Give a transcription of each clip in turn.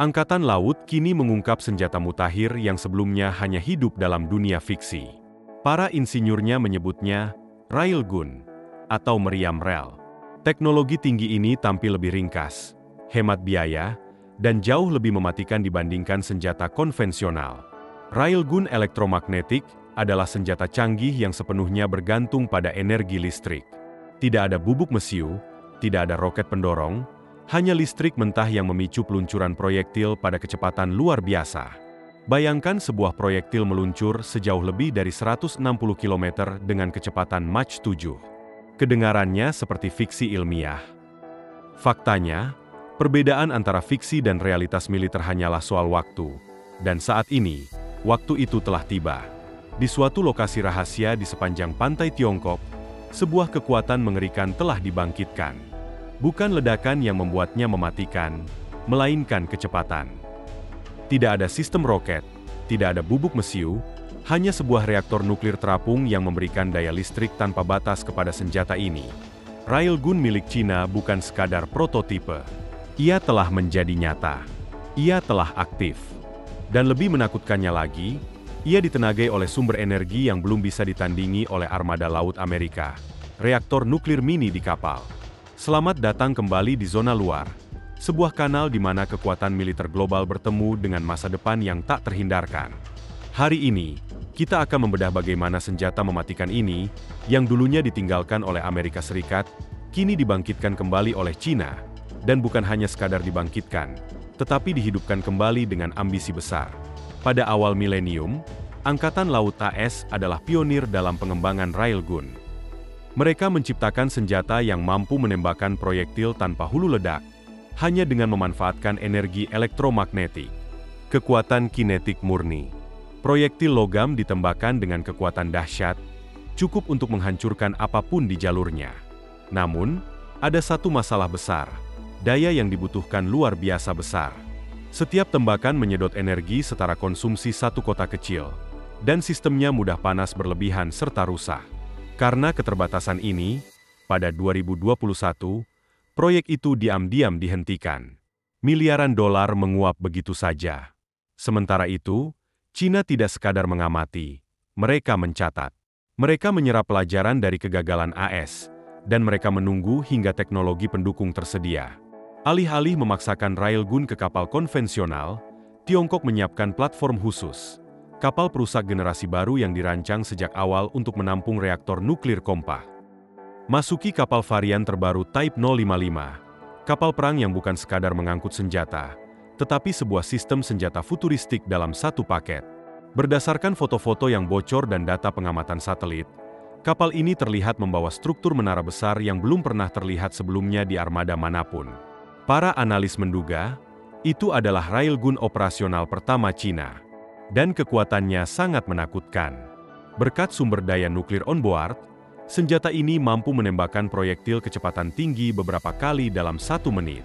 Angkatan Laut kini mengungkap senjata mutakhir yang sebelumnya hanya hidup dalam dunia fiksi. Para insinyurnya menyebutnya Railgun atau meriam rel. Teknologi tinggi ini tampil lebih ringkas, hemat biaya, dan jauh lebih mematikan dibandingkan senjata konvensional. Railgun elektromagnetik adalah senjata canggih yang sepenuhnya bergantung pada energi listrik. Tidak ada bubuk mesiu, tidak ada roket pendorong, hanya listrik mentah yang memicu peluncuran proyektil pada kecepatan luar biasa. Bayangkan sebuah proyektil meluncur sejauh lebih dari 160 km dengan kecepatan Mach 7. Kedengarannya seperti fiksi ilmiah. Faktanya, perbedaan antara fiksi dan realitas militer hanyalah soal waktu. Dan saat ini, waktu itu telah tiba. Di suatu lokasi rahasia di sepanjang pantai Tiongkok, sebuah kekuatan mengerikan telah dibangkitkan. Bukan ledakan yang membuatnya mematikan, melainkan kecepatan. Tidak ada sistem roket, tidak ada bubuk mesiu, hanya sebuah reaktor nuklir terapung yang memberikan daya listrik tanpa batas kepada senjata ini. Railgun milik Cina bukan sekadar prototipe. Ia telah menjadi nyata. Ia telah aktif. Dan lebih menakutkannya lagi, ia ditenagai oleh sumber energi yang belum bisa ditandingi oleh armada laut Amerika, reaktor nuklir mini di kapal. Selamat datang kembali di zona luar, sebuah kanal di mana kekuatan militer global bertemu dengan masa depan yang tak terhindarkan. Hari ini, kita akan membedah bagaimana senjata mematikan ini, yang dulunya ditinggalkan oleh Amerika Serikat, kini dibangkitkan kembali oleh Cina, dan bukan hanya sekadar dibangkitkan, tetapi dihidupkan kembali dengan ambisi besar. Pada awal milenium, Angkatan Laut AS adalah pionir dalam pengembangan Railgun. Mereka menciptakan senjata yang mampu menembakkan proyektil tanpa hulu ledak, hanya dengan memanfaatkan energi elektromagnetik. Kekuatan kinetik murni. Proyektil logam ditembakkan dengan kekuatan dahsyat, cukup untuk menghancurkan apapun di jalurnya. Namun, ada satu masalah besar, daya yang dibutuhkan luar biasa besar. Setiap tembakan menyedot energi setara konsumsi satu kota kecil, dan sistemnya mudah panas berlebihan serta rusak. Karena keterbatasan ini, pada 2021, proyek itu diam-diam dihentikan. Miliaran dolar menguap begitu saja. Sementara itu, Cina tidak sekadar mengamati, mereka mencatat. Mereka menyerap pelajaran dari kegagalan AS, dan mereka menunggu hingga teknologi pendukung tersedia. Alih-alih memaksakan Railgun ke kapal konvensional, Tiongkok menyiapkan platform khusus. Kapal perusak generasi baru yang dirancang sejak awal untuk menampung reaktor nuklir kompak. Masuki kapal varian terbaru Type 055, kapal perang yang bukan sekadar mengangkut senjata, tetapi sebuah sistem senjata futuristik dalam satu paket. Berdasarkan foto-foto yang bocor dan data pengamatan satelit, kapal ini terlihat membawa struktur menara besar yang belum pernah terlihat sebelumnya di armada manapun. Para analis menduga, itu adalah Railgun operasional pertama Cina. Dan kekuatannya sangat menakutkan. Berkat sumber daya nuklir onboard, senjata ini mampu menembakkan proyektil kecepatan tinggi beberapa kali dalam 1 menit.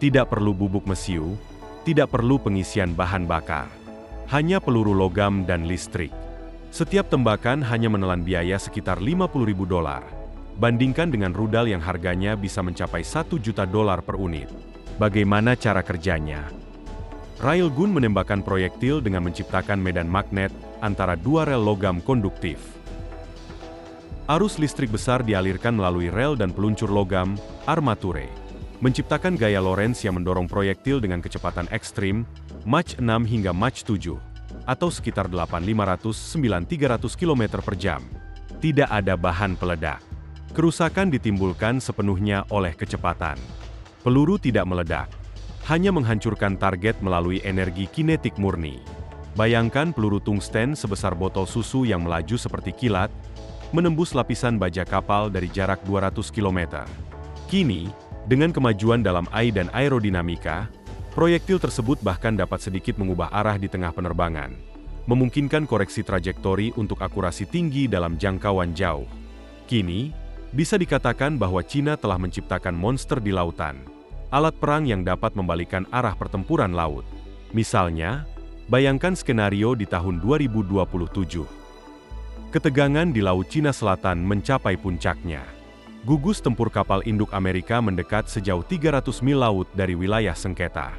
Tidak perlu bubuk mesiu, tidak perlu pengisian bahan bakar. Hanya peluru logam dan listrik. Setiap tembakan hanya menelan biaya sekitar $50.000. Bandingkan dengan rudal yang harganya bisa mencapai $1 juta per unit. Bagaimana cara kerjanya? Railgun menembakkan proyektil dengan menciptakan medan magnet antara dua rel logam konduktif. Arus listrik besar dialirkan melalui rel dan peluncur logam, armature, menciptakan gaya Lorentz yang mendorong proyektil dengan kecepatan ekstrim, Mach 6 hingga Mach 7, atau sekitar 8.500–9.300 km per jam. Tidak ada bahan peledak. Kerusakan ditimbulkan sepenuhnya oleh kecepatan. Peluru tidak meledak. Hanya menghancurkan target melalui energi kinetik murni. Bayangkan peluru tungsten sebesar botol susu yang melaju seperti kilat, menembus lapisan baja kapal dari jarak 200 km. Kini, dengan kemajuan dalam AI dan aerodinamika, proyektil tersebut bahkan dapat sedikit mengubah arah di tengah penerbangan, memungkinkan koreksi trajektori untuk akurasi tinggi dalam jangkauan jauh. Kini, bisa dikatakan bahwa Cina telah menciptakan monster di lautan. Alat perang yang dapat membalikan arah pertempuran laut. Misalnya, bayangkan skenario di tahun 2027. Ketegangan di Laut Cina Selatan mencapai puncaknya. Gugus tempur kapal induk Amerika mendekat sejauh 300 mil laut dari wilayah sengketa.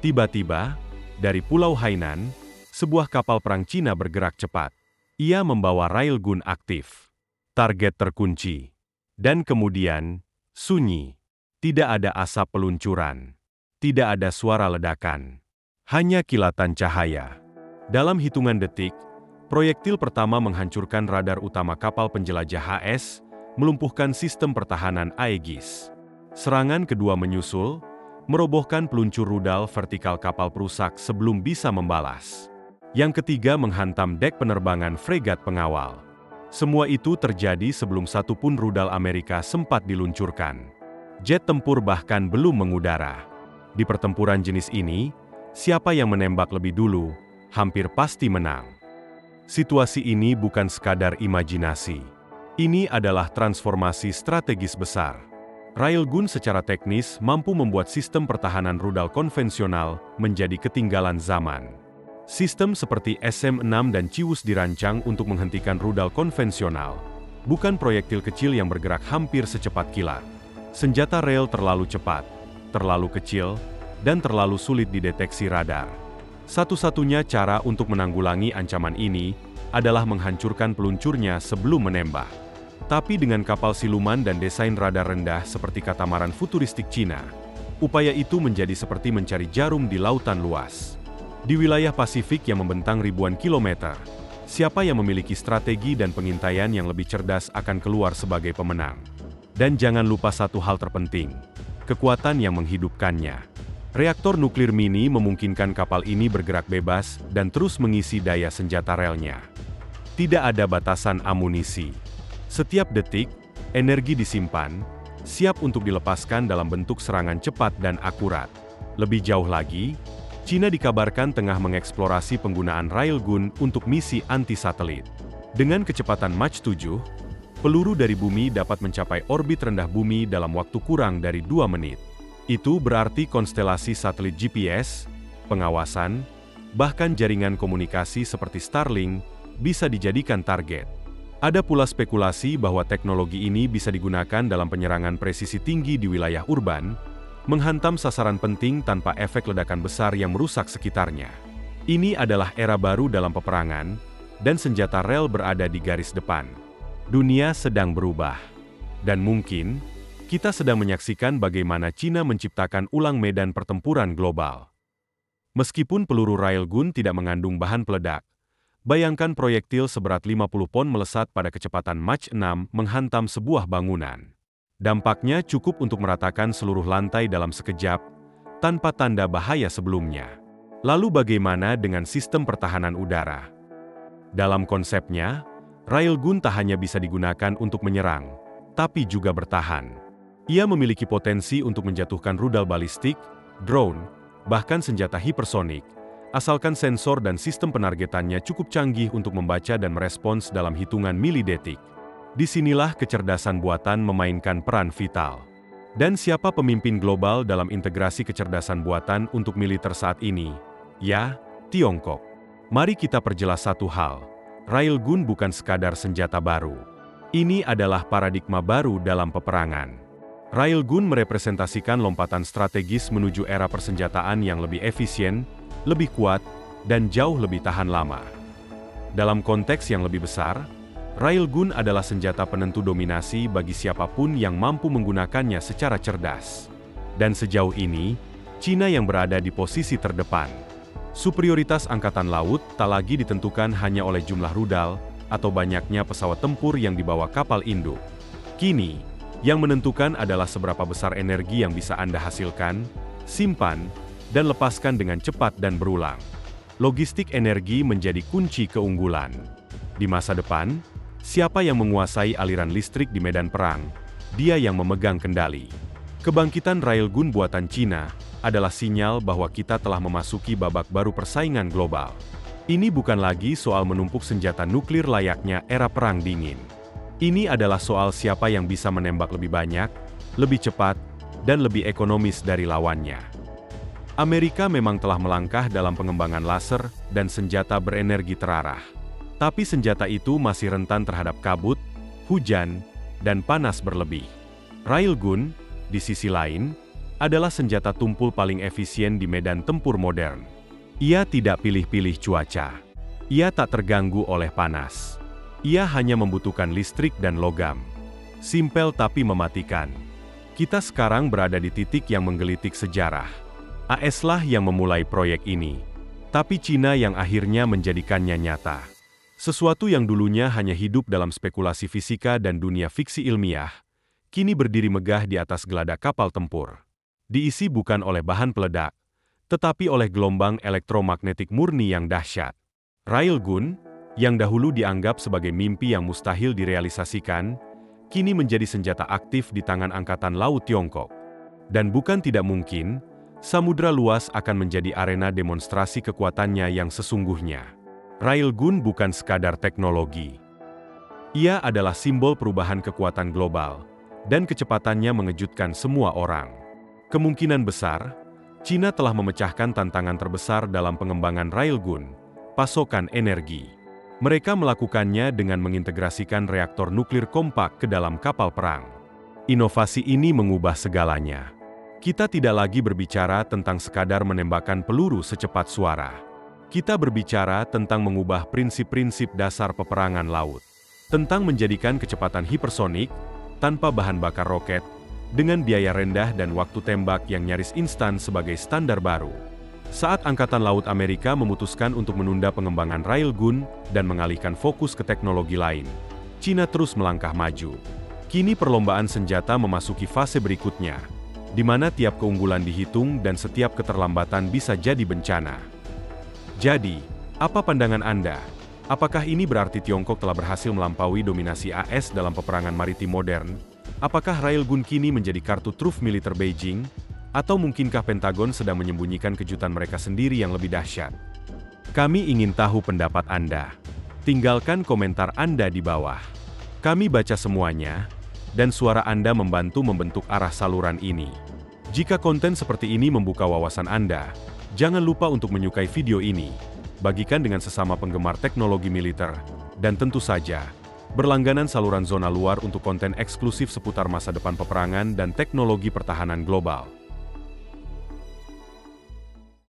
Tiba-tiba, dari Pulau Hainan, sebuah kapal perang Cina bergerak cepat. Ia membawa railgun aktif. Target terkunci. Dan kemudian, sunyi. Tidak ada asap peluncuran. Tidak ada suara ledakan. Hanya kilatan cahaya. Dalam hitungan detik, proyektil pertama menghancurkan radar utama kapal penjelajah HS, melumpuhkan sistem pertahanan Aegis. Serangan kedua menyusul, merobohkan peluncur rudal vertikal kapal perusak sebelum bisa membalas. Yang ketiga menghantam dek penerbangan fregat pengawal. Semua itu terjadi sebelum satu pun rudal Amerika sempat diluncurkan. Jet tempur bahkan belum mengudara. Di pertempuran jenis ini, siapa yang menembak lebih dulu, hampir pasti menang. Situasi ini bukan sekadar imajinasi. Ini adalah transformasi strategis besar. Railgun secara teknis mampu membuat sistem pertahanan rudal konvensional menjadi ketinggalan zaman. Sistem seperti SM-6 dan Chiwus dirancang untuk menghentikan rudal konvensional, bukan proyektil kecil yang bergerak hampir secepat kilat. Senjata rail terlalu cepat, terlalu kecil, dan terlalu sulit dideteksi radar. Satu-satunya cara untuk menanggulangi ancaman ini adalah menghancurkan peluncurnya sebelum menembak. Tapi dengan kapal siluman dan desain radar rendah seperti katamaran futuristik Cina, upaya itu menjadi seperti mencari jarum di lautan luas. Di wilayah Pasifik yang membentang ribuan kilometer, siapa yang memiliki strategi dan pengintaian yang lebih cerdas akan keluar sebagai pemenang. Dan jangan lupa satu hal terpenting, kekuatan yang menghidupkannya. Reaktor nuklir mini memungkinkan kapal ini bergerak bebas dan terus mengisi daya senjata relnya. Tidak ada batasan amunisi. Setiap detik, energi disimpan, siap untuk dilepaskan dalam bentuk serangan cepat dan akurat. Lebih jauh lagi, Cina dikabarkan tengah mengeksplorasi penggunaan railgun untuk misi anti-satelit. Dengan kecepatan Mach 7, peluru dari bumi dapat mencapai orbit rendah bumi dalam waktu kurang dari 2 menit. Itu berarti konstelasi satelit GPS, pengawasan, bahkan jaringan komunikasi seperti Starlink bisa dijadikan target. Ada pula spekulasi bahwa teknologi ini bisa digunakan dalam penyerangan presisi tinggi di wilayah urban, menghantam sasaran penting tanpa efek ledakan besar yang merusak sekitarnya. Ini adalah era baru dalam peperangan, dan senjata rel berada di garis depan. Dunia sedang berubah. Dan mungkin, kita sedang menyaksikan bagaimana Cina menciptakan ulang medan pertempuran global. Meskipun peluru railgun tidak mengandung bahan peledak, bayangkan proyektil seberat 50 pon melesat pada kecepatan Mach 6 menghantam sebuah bangunan. Dampaknya cukup untuk meratakan seluruh lantai dalam sekejap, tanpa tanda bahaya sebelumnya. Lalu bagaimana dengan sistem pertahanan udara? Dalam konsepnya, railgun tak hanya bisa digunakan untuk menyerang, tapi juga bertahan. Ia memiliki potensi untuk menjatuhkan rudal balistik, drone, bahkan senjata hipersonik, asalkan sensor dan sistem penargetannya cukup canggih untuk membaca dan merespons dalam hitungan milidetik. Disinilah kecerdasan buatan memainkan peran vital. Dan siapa pemimpin global dalam integrasi kecerdasan buatan untuk militer saat ini? Ya, Tiongkok. Mari kita perjelas satu hal. Railgun bukan sekadar senjata baru. Ini adalah paradigma baru dalam peperangan. Railgun merepresentasikan lompatan strategis menuju era persenjataan yang lebih efisien, lebih kuat, dan jauh lebih tahan lama. Dalam konteks yang lebih besar, railgun adalah senjata penentu dominasi bagi siapapun yang mampu menggunakannya secara cerdas. Dan sejauh ini, Cina yang berada di posisi terdepan. Superioritas angkatan laut tak lagi ditentukan hanya oleh jumlah rudal atau banyaknya pesawat tempur yang dibawa kapal induk. Kini, yang menentukan adalah seberapa besar energi yang bisa Anda hasilkan, simpan, dan lepaskan dengan cepat dan berulang. Logistik energi menjadi kunci keunggulan. Di masa depan, siapa yang menguasai aliran listrik di medan perang, dia yang memegang kendali. Kebangkitan railgun buatan Cina adalah sinyal bahwa kita telah memasuki babak baru persaingan global. Ini bukan lagi soal menumpuk senjata nuklir layaknya era Perang Dingin. Ini adalah soal siapa yang bisa menembak lebih banyak, lebih cepat, dan lebih ekonomis dari lawannya. Amerika memang telah melangkah dalam pengembangan laser dan senjata berenergi terarah. Tapi senjata itu masih rentan terhadap kabut, hujan, dan panas berlebih. Railgun, di sisi lain, adalah senjata tumpul paling efisien di medan tempur modern. Ia tidak pilih-pilih cuaca. Ia tak terganggu oleh panas. Ia hanya membutuhkan listrik dan logam. Simpel tapi mematikan. Kita sekarang berada di titik yang menggelitik sejarah. AS lah yang memulai proyek ini. Tapi Cina yang akhirnya menjadikannya nyata. Sesuatu yang dulunya hanya hidup dalam spekulasi fisika dan dunia fiksi ilmiah, kini berdiri megah di atas geladak kapal tempur. Diisi bukan oleh bahan peledak, tetapi oleh gelombang elektromagnetik murni yang dahsyat. Railgun, yang dahulu dianggap sebagai mimpi yang mustahil direalisasikan, kini menjadi senjata aktif di tangan Angkatan Laut Tiongkok. Dan bukan tidak mungkin, samudra luas akan menjadi arena demonstrasi kekuatannya yang sesungguhnya. Railgun bukan sekadar teknologi. Ia adalah simbol perubahan kekuatan global, dan kecepatannya mengejutkan semua orang. Kemungkinan besar, Cina telah memecahkan tantangan terbesar dalam pengembangan Railgun, pasokan energi. Mereka melakukannya dengan mengintegrasikan reaktor nuklir kompak ke dalam kapal perang. Inovasi ini mengubah segalanya. Kita tidak lagi berbicara tentang sekadar menembakkan peluru secepat suara. Kita berbicara tentang mengubah prinsip-prinsip dasar peperangan laut. Tentang menjadikan kecepatan hipersonik, tanpa bahan bakar roket, dengan biaya rendah dan waktu tembak yang nyaris instan sebagai standar baru. Saat Angkatan Laut Amerika memutuskan untuk menunda pengembangan Railgun dan mengalihkan fokus ke teknologi lain, Cina terus melangkah maju. Kini perlombaan senjata memasuki fase berikutnya, di mana tiap keunggulan dihitung dan setiap keterlambatan bisa jadi bencana. Jadi, apa pandangan Anda? Apakah ini berarti Tiongkok telah berhasil melampaui dominasi AS dalam peperangan maritim modern? Apakah Railgun kini menjadi kartu truf militer Beijing? Atau mungkinkah Pentagon sedang menyembunyikan kejutan mereka sendiri yang lebih dahsyat? Kami ingin tahu pendapat Anda. Tinggalkan komentar Anda di bawah. Kami baca semuanya, dan suara Anda membantu membentuk arah saluran ini. Jika konten seperti ini membuka wawasan Anda, jangan lupa untuk menyukai video ini, bagikan dengan sesama penggemar teknologi militer, dan tentu saja, berlangganan saluran zona luar untuk konten eksklusif seputar masa depan peperangan dan teknologi pertahanan global.